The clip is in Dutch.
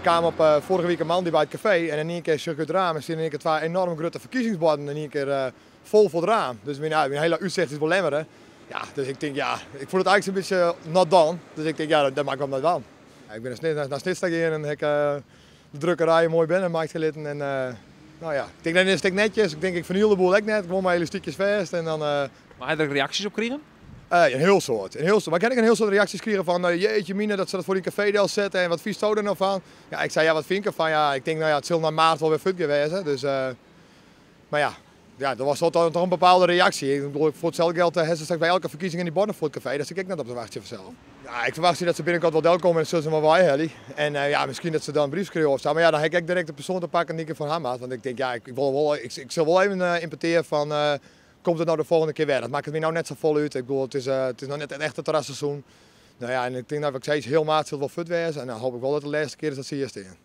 kwam op vorige week een man die bij het café en in één keer zag ik het raam en zien in één keer twee enorm grote verkiezingsborden in één keer vol voor het raam. Dus mijn hele uitzicht is belemmeren. Ja, dus ik denk ja, ik voel het eigenlijk een beetje not done. Dus ik denk ja, dat maakt wel net wel. Ik ben naar Snitstag hier en ik de drukkerij mooi binnenmarkt gelitten en nou ja, ik denk dat is het netjes. Ik denk ik verniel de boel ook net, gewoon mijn elastiekjes vast en dan. Maar heb je er reacties op kregen? Een heel soort. Maar kan ik een heel soort reacties krijgen van jeetje mine dat ze dat voor die cafédeel zetten en wat vies er nou van? Ja, ik zei ja wat vind ik ervan? Ja, ik denk nou ja, het zal naar maart wel weer fut geweest. Dus, maar ja, er was toch een bepaalde reactie. Ik bedoel, voor hetzelfde geld hebben ze straks bij elke verkiezing in die borden voor het café. Dat zit ik net op de wachtje vanzelf. Ja, ik verwacht dat ze binnenkort wel deel komen en dat zullen ze maar wel hellen. En ja, misschien dat ze dan een brief schrijven of zo. Maar ja, dan heb ik direct de persoon te pakken die ik van hem had. Want ik denk ja, ik zal wel even importeren van komt het nou de volgende keer weer. Dat maakt het me nou net zo vol uit. Ik bedoel, het is nog net een echte terrasseizoen. Nou ja, en ik denk dat ik steeds heel maart zal wel fut wezen. En dan hoop ik wel dat de laatste keer is dat ze hier staan.